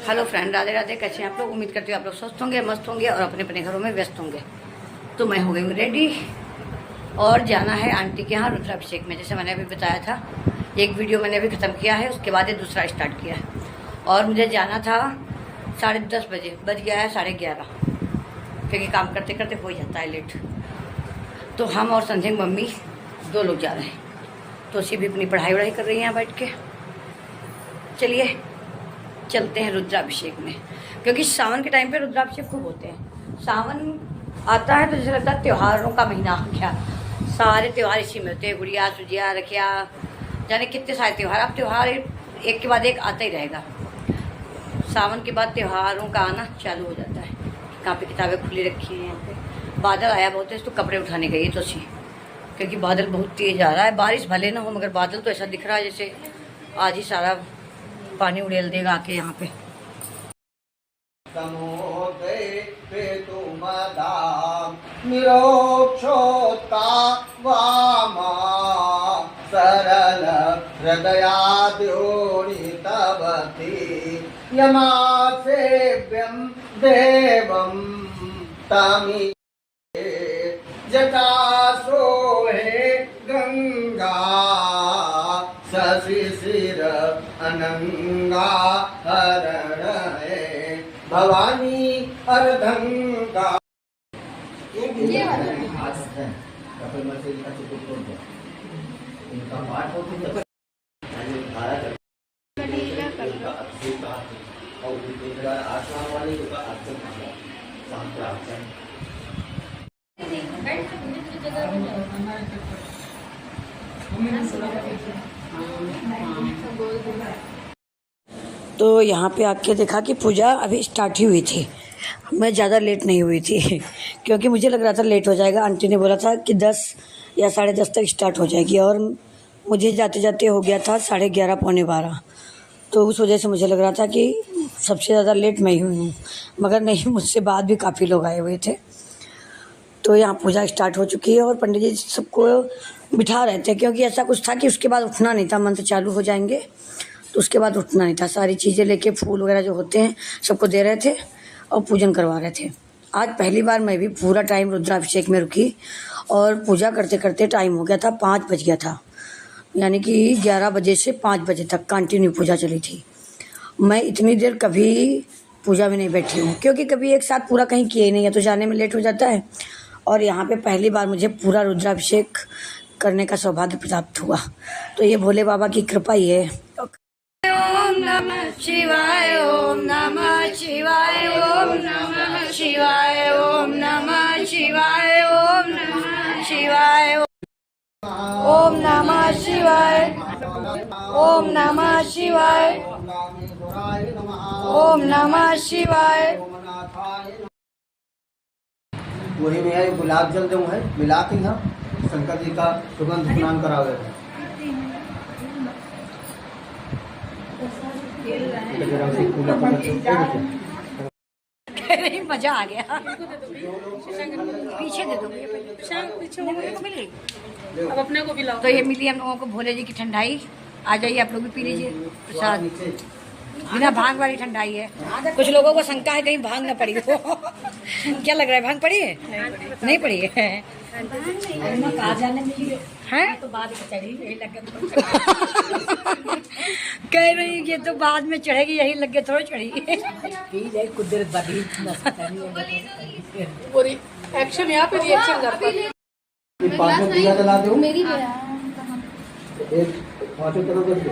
Hello friend, Radhe Radhe. कैसे हैं आप लोग? उम्मीद करती हूँ आप लोग स्वस्थ होंगे, मस्त होंगे और अपने अपने घरों में व्यस्त होंगे। तो मैं हो गई हूँ रेडी और जाना है आंटी के यहाँ रुद्राभिषेक में। जैसे मैंने अभी बताया था, एक वीडियो मैंने अभी ख़त्म किया है, उसके बाद ये दूसरा स्टार्ट किया है। और मुझे जाना था 10:30 बजे, बज गया है 11:30, क्योंकि काम करते करते हो ही जाता है लेट। तो हम और संजय मम्मी 2 लोग जा रहे हैं। तो उसी भी अपनी पढ़ाई वढ़ाई कर रही हैं यहाँ बैठ के। चलिए चलते हैं रुद्राभिषेक में, क्योंकि सावन के टाइम पे रुद्राभिषेक खूब होते हैं। सावन आता है तो जैसे लगता है त्योहारों का महीना आ गया। सारे त्यौहार इसी में होते हैं, गुड़िया सुजिया रखिया, जाने कितने सारे त्यौहार। अब त्यौहार एक के बाद एक आता ही रहेगा। सावन के बाद त्योहारों का आना चालू हो जाता है। कहाँ पे किताबें खुली रखी हैं यहाँ पे। बादल आया बहुत है तो कपड़े उठाने गई तो सी, क्योंकि बादल बहुत तेज आ रहा है। बारिश भले ना हो मगर बादल तो ऐसा दिख रहा है जैसे आज ही सारा पानी उड़ेल देगा आके यहाँ पे। सरल हृदयाद्योनितवती यमासेव्यं देवं तमी जटासोहे गंगा शिशिर अनंगा हरण है भवानी अर्धंगा। तो यहाँ पे आके देखा कि पूजा अभी स्टार्ट ही हुई थी। मैं ज़्यादा लेट नहीं हुई थी क्योंकि मुझे लग रहा था लेट हो जाएगा। आंटी ने बोला था कि 10 या 10:30 तक स्टार्ट हो जाएगी, और मुझे जाते जाते हो गया था 11:30 पौने 12। तो उस वजह से मुझे लग रहा था कि सबसे ज़्यादा लेट मैं ही हुई हूँ, मगर नहीं, मुझसे बाद भी काफ़ी लोग आए हुए थे। तो यहाँ पूजा स्टार्ट हो चुकी है और पंडित जी सबको बिठा रहे थे, क्योंकि ऐसा कुछ था कि उसके बाद उठना नहीं था। मंत्र चालू हो जाएंगे तो उसके बाद उठना नहीं था। सारी चीज़ें लेके फूल वगैरह जो होते हैं सबको दे रहे थे और पूजन करवा रहे थे। आज पहली बार मैं भी पूरा टाइम रुद्राभिषेक में रुकी और पूजा करते करते टाइम हो गया था 5 बज गया था, यानी कि 11 बजे से 5 बजे तक कंटिन्यू पूजा चली थी। मैं इतनी देर कभी पूजा में नहीं बैठी हूँ, क्योंकि कभी एक साथ पूरा कहीं किए नहीं है तो जाने में लेट हो जाता है। और यहाँ पे पहली बार मुझे पूरा रुद्राभिषेक करने का सौभाग्य प्राप्त हुआ, तो ये भोले बाबा की कृपा ही है। ओम नमः शिवाय, ओम नमः शिवाय, ओम नमः शिवाय, ओम नमः शिवाय, ओम नमः शिवाय, ओम नमः शिवाय, ओम नमः शिवाय, ओम नमः शिवाय। वही में है गुलाब जल जो है मिला के यहाँ शंकर जी का सुगंध स्नान करावे थे। मजा आ गया। पीछे दे दो, अब अपने को भी लाओ। तो ये मिली हम लोगों को भोले जी की ठंडाई। आ जाइए आप लोग भी पी लीजिए प्रसाद। बिना भांग वाली ठंडाई है। कुछ लोगों को शंका है कहीं भांग ना पड़ी हो। क्या लग रहा है, भांग पड़ी है? नहीं पड़ी है। हैं? तो बाद में चढ़ी, यही लग कह रही ये तो बाद में चढ़ेगी, यही लग के थोड़ी चढ़ी। पूरी एक्शन यहाँ पे रिएक्शन करता है। पाँचों दिया जला दो। एक पाँचों तरह कर दो।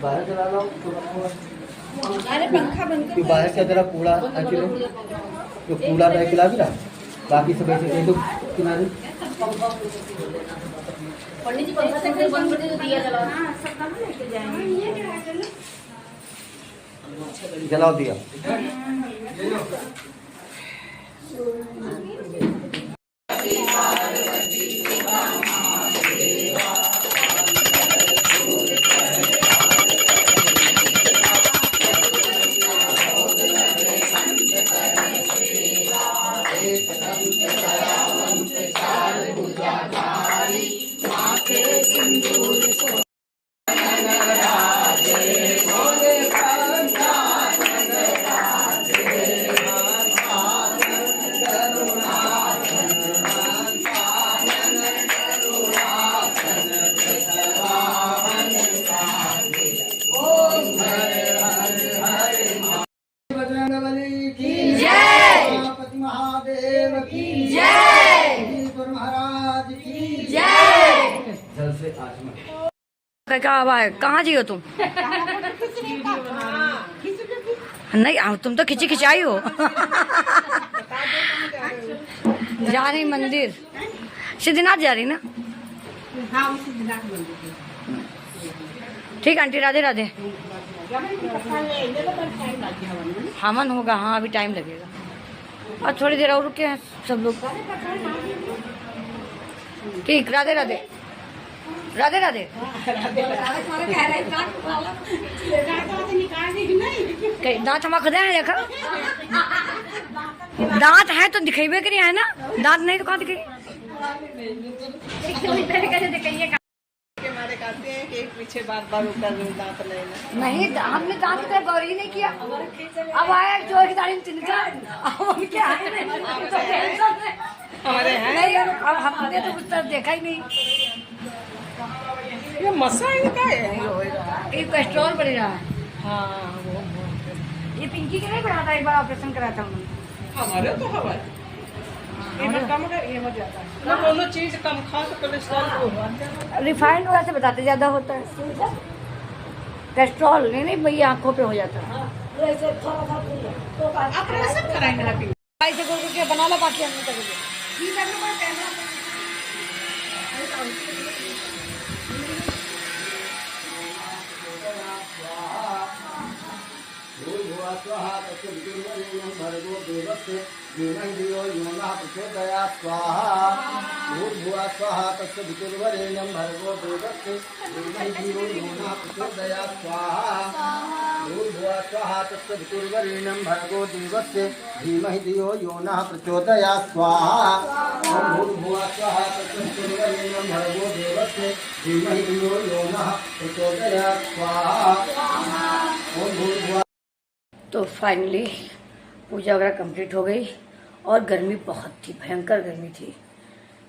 बाहर चला लो। अरे पंखा बंद कर। बाहर से जरा कूड़ा एक्चुअली जो कूड़ा बैग खिला भी ना, बाकी सब ऐसे दे दो किनारे। पंडित जी पंखा से बंद कर दे तो दिया जला। जलाओ दिया। सिंदूर हवा है। कहाँ जी हो तुम? नहीं तुम तो खिंची खिंचाई हो। जा रही मंदिर, सिद्धनाथ जा रही ना? ठीक आंटी, राधे राधे। हवन होगा, हाँ अभी टाइम लगेगा और थोड़ी देर और रुके हैं सब लोग। ठीक, राधे राधे। राधे राधे। दांत हमारा खुदा है, देखा दांत है तो दिखेबे करिए, है ना? दांत नहीं तो कहाँ दिखेगी? कहते हैं कि पीछे बार उतर दांत लेना नहीं, हमने दांत का गौर ही नहीं किया। अब आया चोर की दाढ़ी तिनका, अब क्या है? हमारे हैं नहीं, अब हमने तो कुछ तरफ देखा ही नहीं। ये मसा इनका है ये कोलेस्ट्रॉल बढ़ रहा है। हाँ ये पिंकी के नहीं बढ़ा था, एक बार ऑपरेशन कराया था उन्होंने। हमारे तो हवा है कम कर ये हो जाता है ना, दोनों चीज कम खा तो कोलेस्ट्रॉल को रिफाइंड वैसे बताते ज्यादा होता है कोलेस्ट्रॉल। नहीं भैया आंखों पे हो जाता है। ऑपरेशन कराएंगे ना ऐसे करके बना लो, बाकी हम नहीं करेंगे। स्वाहा तस्य वितुर्वरेण्यं भर्गो देवस्य धीमहि धियो यो नः प्रचोदयात् स्वाहा भूर्भुवः स्वः तस्य वितुर्वरेण्यं भर्गो देवस्य धीमहि धियो यो नः प्रचोदयात् स्वाहा भूर्भुवः स्वः तस्य वितुर्वरेण्यं भर्गो देवस्य धीमहि धियो यो नः प्रचोदयात् स्वाहा ॐ भूर्भुवः स्वः तस्य वितुर्वरेण्यं भर्गो देवस्य धीमहि धियो यो नः प्रचोदयात् स्वाहा ॐ भूर्भुवः। तो फाइनली पूजा वगैरह कंप्लीट हो गई और गर्मी बहुत थी, भयंकर गर्मी थी,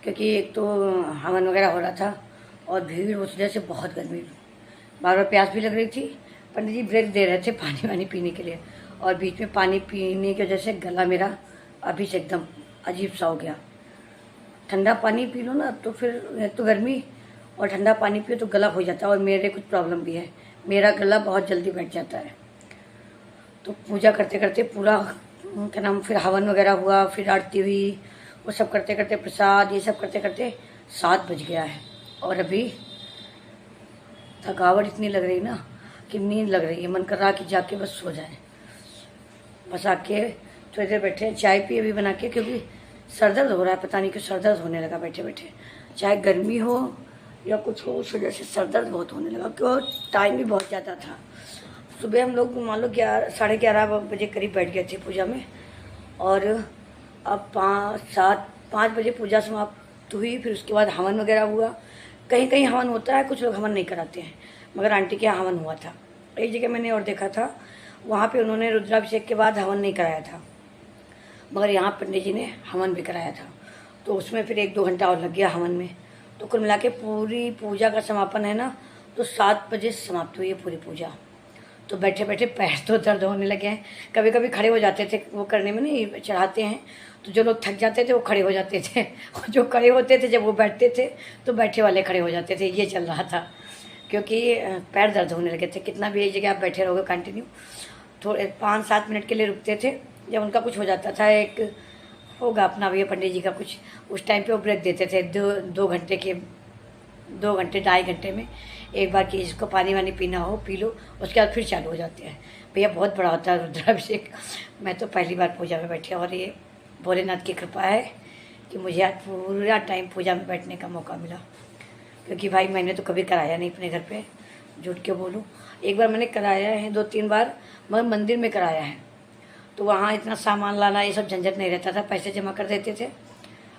क्योंकि एक तो हवन वगैरह हो रहा था और भीड़ उस वजह से बहुत गर्मी, बार बार प्यास भी लग रही थी। पंडित जी ब्रेक दे रहे थे पानी वानी पीने के लिए, और बीच में पानी पीने की वजह से गला मेरा अभी से एकदम अजीब सा हो गया। ठंडा पानी पी लो ना तो फिर तो गर्मी, और ठंडा पानी पियो तो गला हो जाता है, और मेरे कुछ प्रॉब्लम भी है, मेरा गला बहुत जल्दी बैठ जाता है। तो पूजा करते करते पूरा क्या नाम, फिर हवन वगैरह हुआ, फिर आरती हुई, वो सब करते करते प्रसाद ये सब करते करते 7 बज गया है। और अभी थकावट इतनी लग रही ना कि नींद लग रही है, मन कर रहा कि जाके बस सो जाए। बस आके थोड़ी देर बैठे, चाय पी अभी बना के, क्योंकि सर दर्द हो रहा है, पता नहीं क्यों सर दर्द होने लगा बैठे बैठे, चाहे गर्मी हो या कुछ हो, उस वजह से सर दर्द बहुत होने लगा, क्योंकि टाइम भी बहुत ज़्यादा था। सुबह हम लोग मान लो 11:30 बजे करीब बैठ गए थे पूजा में, और अब 5 बजे पूजा समाप्त हुई। फिर उसके बाद हवन वगैरह हुआ, कहीं कहीं हवन होता है, कुछ लोग हवन नहीं कराते हैं, मगर आंटी के यहाँ हवन हुआ था। एक जगह मैंने और देखा था, वहाँ पे उन्होंने रुद्राभिषेक के बाद हवन नहीं कराया था, मगर यहाँ पंडित जी ने हवन भी कराया था, तो उसमें फिर 1-2 घंटा और लग गया हवन में। तो कुल मिला के पूरी पूजा का समापन है ना, तो 7 बजे समाप्त हुई है पूरी पूजा। तो बैठे बैठे पैर तो दर्द होने लगे हैं, कभी कभी खड़े हो जाते थे, वो करने में नहीं चढ़ाते हैं, तो जो लोग थक जाते थे वो खड़े हो जाते थे, और जो खड़े होते थे जब वो बैठते थे तो बैठे वाले खड़े हो जाते थे, ये चल रहा था, क्योंकि पैर दर्द होने लगे थे। कितना भी एक जगह आप बैठे रहोगे कंटिन्यू, थोड़े 5-7 मिनट के लिए रुकते थे, जब उनका कुछ हो जाता था, एक होगा अपना भैया पंडित जी का कुछ, उस टाइम पे वो ब्रेक देते थे 2 घंटे के, 2 घंटे 2.5 घंटे में एक बार कि जिसको पानी वानी पीना हो पी लो, उसके बाद फिर चालू हो जाते हैं। भैया बहुत बड़ा होता है रुद्राभिषेक। मैं तो पहली बार पूजा में बैठी, और ये भोलेनाथ की कृपा है कि मुझे आज पूरा टाइम पूजा में बैठने का मौका मिला, क्योंकि भाई मैंने तो कभी कराया नहीं अपने घर पे, झूठ क्यों बोलूँ। एक बार मैंने कराया है 2-3 बार, मगर मंदिर में कराया है, तो वहाँ इतना सामान लाना ये सब झंझट नहीं रहता था, पैसे जमा कर देते थे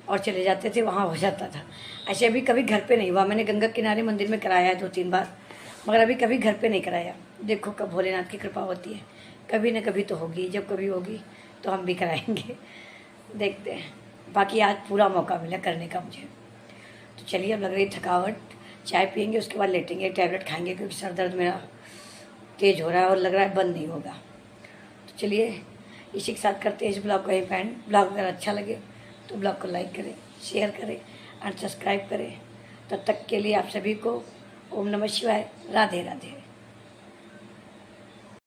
और चले जाते थे, वहाँ हो जाता था। ऐसे अभी कभी घर पे नहीं हुआ, मैंने गंगा किनारे मंदिर में कराया है 2-3 बार, मगर अभी कभी घर पे नहीं कराया। देखो कब भोलेनाथ की कृपा होती है, कभी न कभी तो होगी, जब कभी होगी तो हम भी कराएंगे, देखते हैं। बाकी आज पूरा मौका मिला करने का मुझे। तो चलिए, अब लग रही थकावट, चाय पियेंगे, उसके बाद लेटेंगे, टैबलेट खाएंगे, क्योंकि सर दर्द मेरा तेज़ हो रहा है और लग रहा है बंद नहीं होगा। तो चलिए इसी के साथ करते हैं इस ब्लॉग का ही एंड। ब्लॉग अगर अच्छा लगे तो ब्लॉग को लाइक करें, शेयर करें और सब्सक्राइब करें। तब तक के लिए आप सभी को ओम नमः शिवाय। राधे राधे।